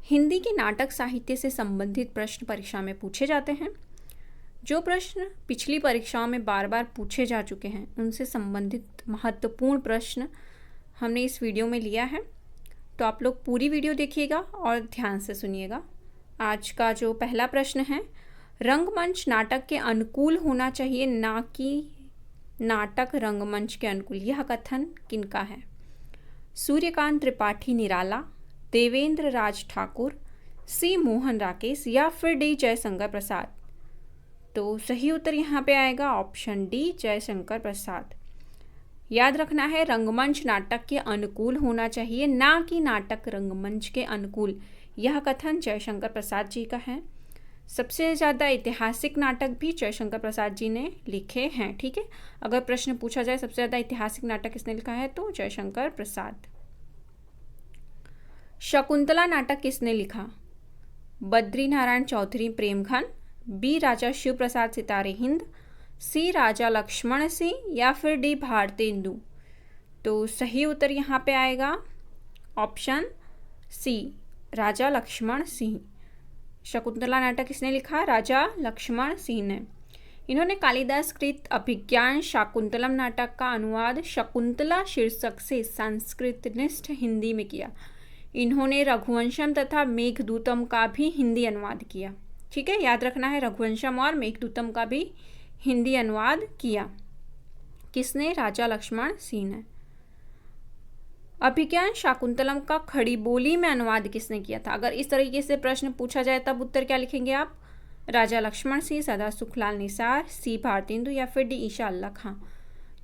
हिंदी के नाटक साहित्य से संबंधित प्रश्न परीक्षा में पूछे जाते हैं। जो प्रश्न पिछली परीक्षाओं में बार बार पूछे जा चुके हैं उनसे संबंधित महत्वपूर्ण प्रश्न हमने इस वीडियो में लिया है, तो आप लोग पूरी वीडियो देखिएगा और ध्यान से सुनिएगा। आज का जो पहला प्रश्न है, रंगमंच नाटक के अनुकूल होना चाहिए ना कि नाटक रंगमंच के अनुकूल, यह कथन किनका है? सूर्यकांत त्रिपाठी निराला, देवेंद्र राज ठाकुर, सी मोहन राकेश या फिर डी जयशंकर प्रसाद। तो सही उत्तर यहाँ पे आएगा ऑप्शन डी जयशंकर प्रसाद। याद रखना है, रंगमंच नाटक के अनुकूल होना चाहिए ना कि नाटक रंगमंच के अनुकूल, यह कथन जयशंकर प्रसाद जी का है। सबसे ज़्यादा ऐतिहासिक नाटक भी जयशंकर प्रसाद जी ने लिखे हैं। ठीक है, अगर प्रश्न पूछा जाए सबसे ज़्यादा ऐतिहासिक नाटक किसने लिखा है तो जयशंकर प्रसाद। शकुंतला नाटक किसने लिखा? बद्री नारायण चौधरी प्रेमघन, बी राजा शिव प्रसाद सितारे हिंद, सी राजा लक्ष्मण सिंह या फिर डी भारतेंदु। तो सही उत्तर यहाँ पे आएगा ऑप्शन सी राजा लक्ष्मण सिंह। शकुंतला नाटक किसने लिखा? राजा लक्ष्मण सिंह ने। इन्होंने कालिदास कृत अभिज्ञान शाकुंतलम नाटक का अनुवाद शकुंतला शीर्षक से संस्कृतनिष्ठ हिंदी में किया। इन्होंने रघुवंशम तथा मेघदूतम का भी हिंदी अनुवाद किया। ठीक है, याद रखना है, रघुवंशम और मेघदूतम का भी हिंदी अनुवाद किया। किसने? राजा लक्ष्मण सिंह ने। अभिज्ञान शाकुंतलम का खड़ी बोली में अनुवाद किसने किया था? अगर इस तरीके से प्रश्न पूछा जाए तब उत्तर क्या लिखेंगे आप? राजा लक्ष्मण सिंह, सदा सुखलाल निसार, सी भारतेंदु या फिर डी ईशा अल्लाह खां।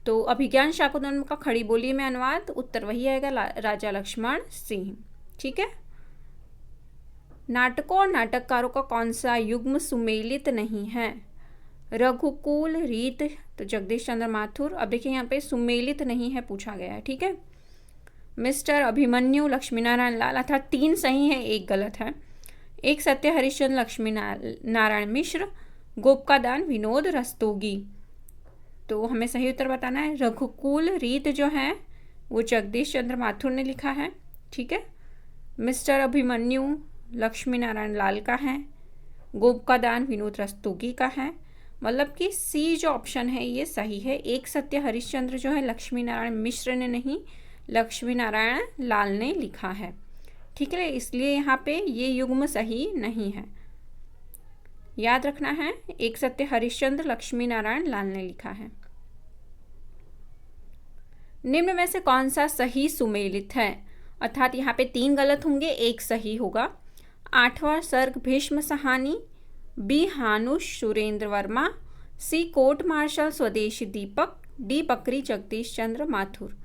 तो अभिज्ञान शाकुंतलम का खड़ी बोली में अनुवाद, उत्तर वही आएगा राजा लक्ष्मण सिंह। ठीक है। नाटकों और नाटककारों का कौन सा युग्म सुमेलित नहीं है? रघुकुल, रीत, तो जगदीश चंद्र माथुर। अब देखिए यहाँ पे सुमेलित नहीं है पूछा गया है। ठीक है। मिस्टर अभिमन्यु, लक्ष्मी नारायण लाल, अर्थात 3 सही है, 1 गलत है। एक सत्य हरिश्चंद्र लक्ष्मी नारायण मिश्र, गोपकादान विनोद रस्तोगी। तो हमें सही उत्तर बताना है। रघुकुल रीत जो है वो जगदीश चंद्र माथुर ने लिखा है। ठीक है। मिस्टर अभिमन्यु लक्ष्मी नारायण लाल का है, गोपकादान विनोद रस्तोगी का है। मतलब कि सी जो ऑप्शन है ये सही है। एक सत्य हरिश्चंद्र जो है लक्ष्मी नारायण मिश्र ने नहीं, लक्ष्मी नारायण लाल ने लिखा है। ठीक है, इसलिए यहाँ पे ये युग्म सही नहीं है। याद रखना है, एक सत्य हरिश्चंद्र लक्ष्मी नारायण लाल ने लिखा है। निम्न में से कौन सा सही सुमेलित है? अर्थात यहाँ पे 3 गलत होंगे, 1 सही होगा। 8वां सर्ग भीष्म सहानी, बी हानुष सुरेंद्र वर्मा, सी कोर्ट मार्शल स्वदेशी दीपक, डी बकरी जगदीश चंद्र माथुर।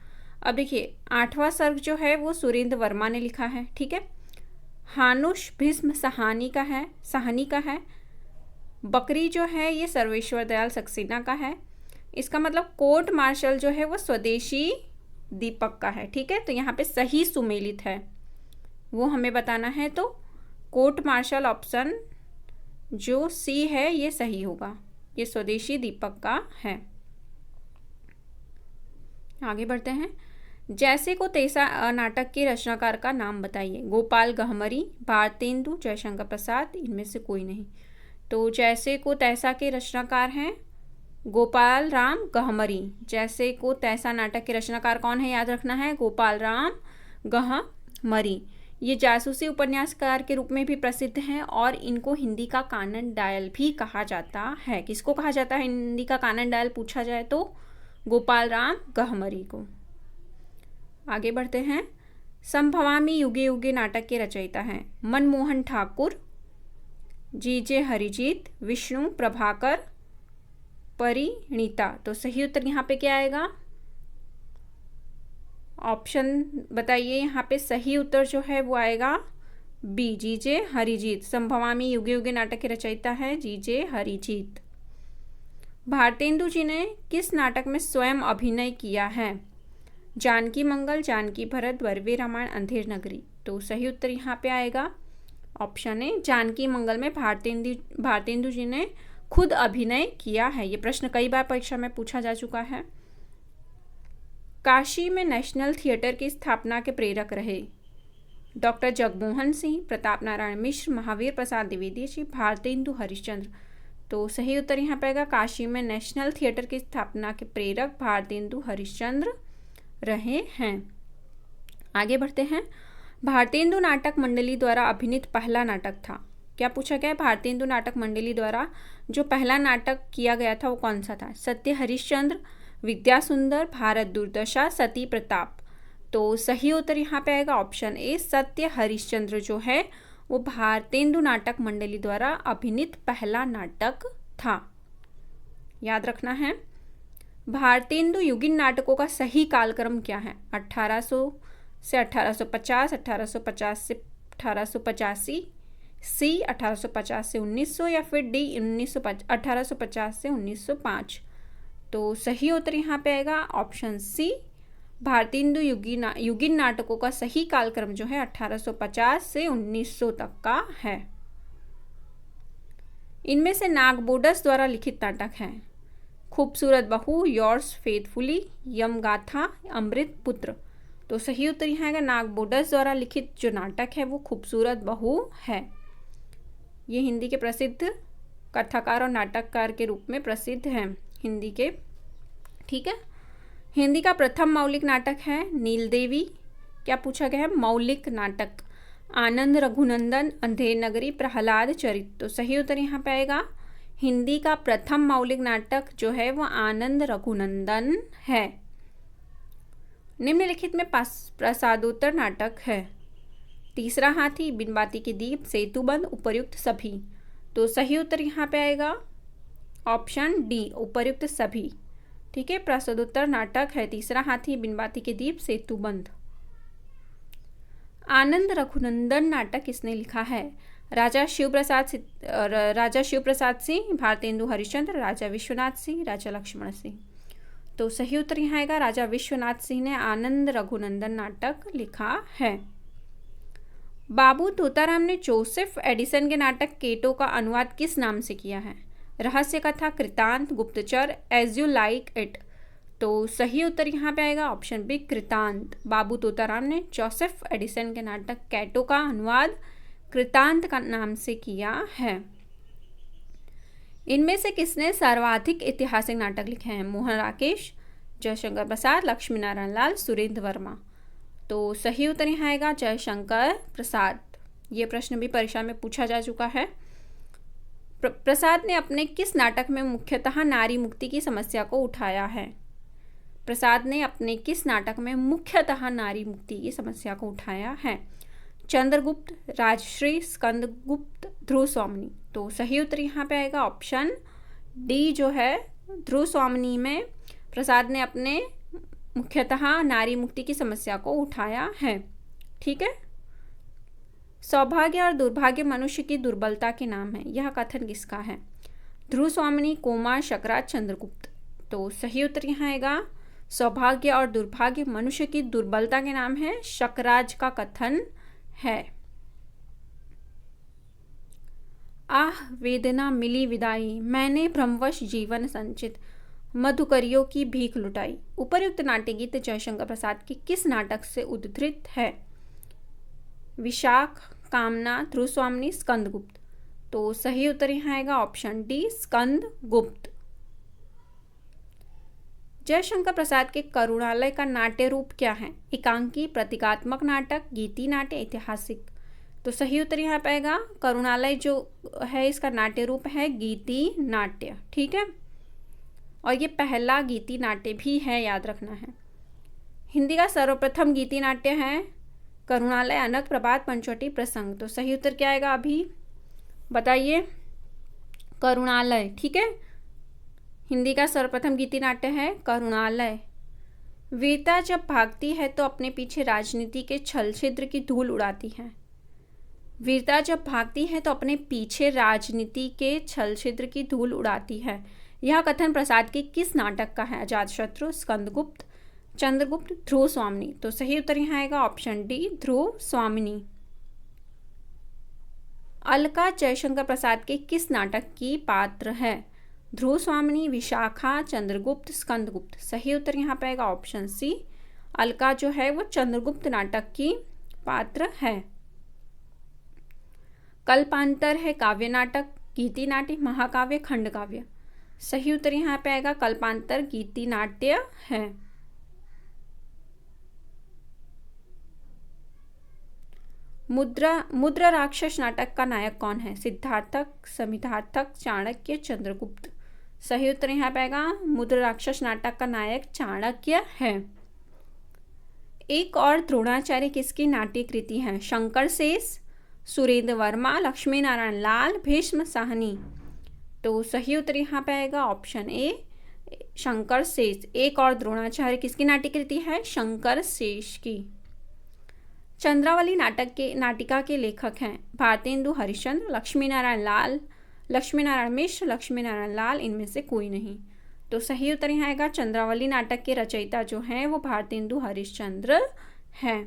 अब देखिए 8वां सर्ग जो है वो सुरेंद्र वर्मा ने लिखा है। ठीक है। हानुष भीष्म सहानी का है, साहनी का है। बकरी जो है ये सर्वेश्वर दयाल सक्सेना का है। इसका मतलब कोर्ट मार्शल जो है वो स्वदेशी दीपक का है। ठीक है, तो यहाँ पे सही सुमेलित है वो हमें बताना है। तो कोर्ट मार्शल ऑप्शन जो सी है ये सही होगा, ये स्वदेशी दीपक का है। आगे बढ़ते हैं। जैसे को तैसा नाटक के रचनाकार का नाम बताइए। गोपाल गहमरी, भारतेंदु, जयशंकर प्रसाद, इनमें से कोई नहीं। तो जैसे को तैसा के रचनाकार हैं गोपाल राम गहमरी। जैसे को तैसा नाटक के रचनाकार कौन है? याद रखना है, गोपाल राम गहमरी। ये जासूसी उपन्यासकार के रूप में भी प्रसिद्ध हैं और इनको हिंदी का कानन डायल भी कहा जाता है। किसको कहा जाता है हिंदी का कानन डायल पूछा जाए तो? गोपाल राम गहमरी को। आगे बढ़ते हैं। संभवामी युगे युगे नाटक के रचयिता हैं मनमोहन ठाकुर, जी.जे. हरिजीत, विष्णु प्रभाकर, परिणीता। तो सही उत्तर यहाँ पे क्या आएगा? ऑप्शन बताइए। यहाँ पे सही उत्तर जो है वो आएगा बी, जी.जे. हरिजीत। संभवामी युगे युगे नाटक के रचयिता है जी.जे. हरिजीत। भारतेंदु जी ने किस नाटक में स्वयं अभिनय किया है? जानकी मंगल, जानकी भरत, वरवे रामायण, अंधेर नगरी। तो सही उत्तर यहाँ पे आएगा ऑप्शन ए, जानकी मंगल में भारतेंदु जी ने खुद अभिनय किया है। ये प्रश्न कई बार परीक्षा में पूछा जा चुका है। काशी में नेशनल थिएटर की स्थापना के प्रेरक रहे डॉक्टर जगमोहन सिंह, प्रताप नारायण मिश्र, महावीर प्रसाद द्विवेदी जी, भारतेंदु हरिश्चंद्र। तो सही उत्तर यहाँ पे आएगा काशी में नेशनल थिएटर की स्थापना के प्रेरक भारतेंदु हरिश्चंद्र रहे हैं। आगे बढ़ते हैं। भारतेंदु नाटक मंडली द्वारा अभिनीत पहला नाटक था। क्या पूछा गया है? भारतेंदु नाटक मंडली द्वारा जो पहला नाटक किया गया था वो कौन सा था? सत्य हरिश्चंद्र, विद्यासुंदर, भारत दुर्दशा, सती प्रताप। तो सही उत्तर यहाँ पे आएगा ऑप्शन ए, सत्य हरिश्चंद्र जो है वो भारतेंदु नाटक मंडली द्वारा अभिनीत पहला नाटक था। याद रखना है। भारतेंदु युगीन नाटकों का सही कालक्रम क्या है? 1800 से 1850, 1850 से 1885, सी 1850 से 1900 या फिर डी 1850 से 1905। तो सही उत्तर यहाँ पे आएगा ऑप्शन सी, भारतेंदु युगीन नाटकों का सही कालक्रम जो है 1850 से 1900 तक का है। इनमें से नागबोडस द्वारा लिखित नाटक है खूबसूरत बहू, योर्स फेथफुली, यमगाथा, अमृत पुत्र। तो सही उत्तर यहाँ आएगा नागबोडस द्वारा लिखित जो नाटक है वो खूबसूरत बहू है। ये हिंदी के प्रसिद्ध कथाकार और नाटककार के रूप में प्रसिद्ध हैं हिंदी के। ठीक है। हिंदी का प्रथम मौलिक नाटक है नीलदेवी। क्या पूछा गया है? मौलिक नाटक आनंद रघुनंदन, अंधेर नगरी, प्रहलाद चरित। तो सही उत्तर यहाँ पे आएगा हिंदी का प्रथम मौलिक नाटक जो है वो आनंद रघुनंदन है। निम्नलिखित में प्रसादोत्तर नाटक है तीसरा हाथी, बिन बाती के दीप, सेतुबंध, उपर्युक्त सभी। तो सही उत्तर यहाँ पे आएगा ऑप्शन डी, उपर्युक्त सभी। ठीक है। प्रसादोत्तर नाटक है तीसरा हाथी, बिन बाती के दीप, सेतुबंध। आनंद रघुनंदन नाटक किसने लिखा है? राजा शिव प्रसाद सिंह, भारतेंदु हरिश्चंद्र, राजा विश्वनाथ सिंह, राजा लक्ष्मण सिंह। तो सही उत्तर यहाँ आएगा राजा विश्वनाथ सिंह ने आनंद रघुनंदन नाटक लिखा है। बाबू तोताराम ने जोसेफ एडिसन के नाटक केटो का अनुवाद किस नाम से किया है? रहस्य कथा, कृतांत, गुप्तचर, एज यू लाइक इट। तो सही उत्तर यहाँ पे आएगा ऑप्शन बी, कृतांत। बाबू तोताराम ने जोसेफ एडिसन के नाटक कैटो का अनुवाद कृतांत का नाम से किया है। इनमें से किसने सर्वाधिक ऐतिहासिक नाटक लिखे हैं? मोहन राकेश, जयशंकर प्रसाद, लक्ष्मी नारायण लाल, सुरेंद्र वर्मा। तो सही उत्तर यहाँ आएगा जयशंकर प्रसाद। ये प्रश्न भी परीक्षा में पूछा जा चुका है। प्रसाद ने अपने किस नाटक में मुख्यतः नारी मुक्ति की समस्या को उठाया है? प्रसाद ने अपने किस नाटक में मुख्यतः नारी मुक्ति की समस्या को उठाया है? चंद्रगुप्त, राजश्री, स्कंदगुप्त, ध्रुव स्वामिनी। तो सही उत्तर यहाँ पे आएगा ऑप्शन डी जो है ध्रुव स्वामिनी में प्रसाद ने अपने मुख्यतः नारी मुक्ति की समस्या को उठाया है। ठीक है। सौभाग्य और दुर्भाग्य मनुष्य की दुर्बलता के नाम है, यह कथन किसका है? ध्रुव स्वामिनी, कुमार, शकराज, चंद्रगुप्त। तो सही उत्तर यहाँ आएगा सौभाग्य और दुर्भाग्य मनुष्य की दुर्बलता के नाम है, शकराज का कथन है। आह वेदना मिली विदाई, मैंने भ्रमवश जीवन संचित, मधुकरियों की भीख लुटाई। उपर्युक्त नाट्य गीत जयशंकर प्रसाद के किस नाटक से उद्धृत है? विशाख, कामना, ध्रुव स्वामिनी, स्कंदगुप्त। तो सही उत्तर यहाँ आएगा ऑप्शन डी, स्कंदगुप्त। जयशंकर प्रसाद के करुणालय का नाट्य रूप क्या है? एकांकी, प्रतीकात्मक नाटक, गीति नाट्य, ऐतिहासिक। तो सही उत्तर यहाँ पाएगा करुणालय जो है इसका नाट्य रूप है गीति नाट्य। ठीक है। और ये पहला गीति नाट्य भी है, याद रखना है। हिंदी का सर्वप्रथम गीति नाट्य है करुणालय, अनक, प्रभात, पंचवटी, प्रसंग। तो सही उत्तर क्या आएगा अभी बताइए? करुणालय। ठीक है। हिंदी का सर्वप्रथम गीति नाट्य है करुणालय। वीरता जब भागती है तो अपने पीछे राजनीति के छल छिद्र की धूल उड़ाती है। वीरता जब भागती है तो अपने पीछे राजनीति के छल छिद्र की धूल उड़ाती है, यह कथन प्रसाद के किस नाटक का है? अजातशत्रु, स्कंदगुप्त, चंद्रगुप्त, ध्रुव स्वामिनी। तो सही उत्तर यहाँ आएगा ऑप्शन डी, ध्रुव स्वामिनी। अलका जयशंकर प्रसाद के किस नाटक की पात्र है? ध्रुव स्वामिनी, विशाखा, चंद्रगुप्त, स्कंदगुप्त। सही उत्तर यहाँ पे आएगा ऑप्शन सी, अलका जो है वो चंद्रगुप्त नाटक की पात्र है? कल्पांतर है काव्य नाटक, गीति नाट्य, महाकाव्य, खंडकाव्य। सही उत्तर यहाँ पे आएगा कल्पांतर गीति नाट्य है। मुद्रा राक्षस नाटक का नायक कौन है? सिद्धार्थक, समिधार्थक, चाणक्य, चंद्रगुप्त। सही उत्तर यहाँ पे आएगा मुद्रा राक्षस नाटक का नायक चाणक्य है। एक और द्रोणाचार्य किसकी नाट्य कृति है? शंकर शेष, सुरेंद्र वर्मा, लक्ष्मी नारायण लाल, भीष्म साहनी। तो सही उत्तर यहाँ पे आएगा ऑप्शन ए शंकर शेष। एक और द्रोणाचार्य किसकी नाट्य कृति है? शंकर शेष की। चंद्रावली नाटिका के लेखक हैं भारतेंदु हरिश्चंद्र, लक्ष्मी नारायण लाल, लक्ष्मी नारायण मिश्र, लक्ष्मी नारायण लाल, इनमें से कोई नहीं। तो सही उत्तर यहाँ आएगा चंद्रावली नाटक के रचयिता जो हैं वो भारतेंदु हरिश्चंद्र हैं।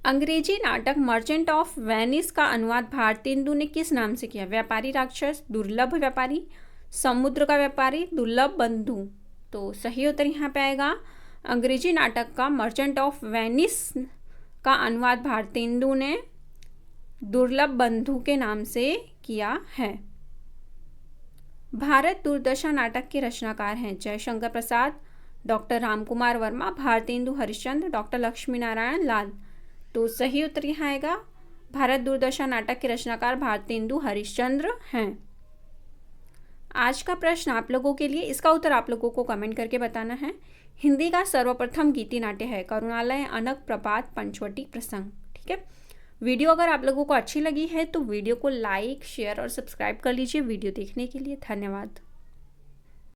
अंग्रेजी नाटक मर्चेंट ऑफ वेनिस का अनुवाद भारतेंदु ने किस नाम से किया? व्यापारी राक्षस, दुर्लभ व्यापारी, समुद्र का व्यापारी, दुर्लभ बंधु। तो सही उत्तर यहाँ पे आएगा अंग्रेजी नाटक का मर्चेंट ऑफ वेनिस का अनुवाद भारतेंदु ने दुर्लभ बंधु के नाम से किया है। भारत दुर्दशा नाटक के रचनाकार हैं जयशंकर प्रसाद, डॉक्टर रामकुमार वर्मा, भारतेंदु हरिश्चंद्र, डॉक्टर लक्ष्मी नारायण लाल। तो सही उत्तर यहाँ आएगा भारत दुर्दशा नाटक के रचनाकार भारतेंदु हरिश्चंद्र हैं। आज का प्रश्न आप लोगों के लिए, इसका उत्तर आप लोगों को कमेंट करके बताना है। हिंदी का सर्वप्रथम गीति नाट्य है करुणालय, अनक, प्रभात, पंचवटी, प्रसंग। ठीक है, वीडियो अगर आप लोगों को अच्छी लगी है तो वीडियो को लाइक, शेयर और सब्सक्राइब कर लीजिए। वीडियो देखने के लिए धन्यवाद।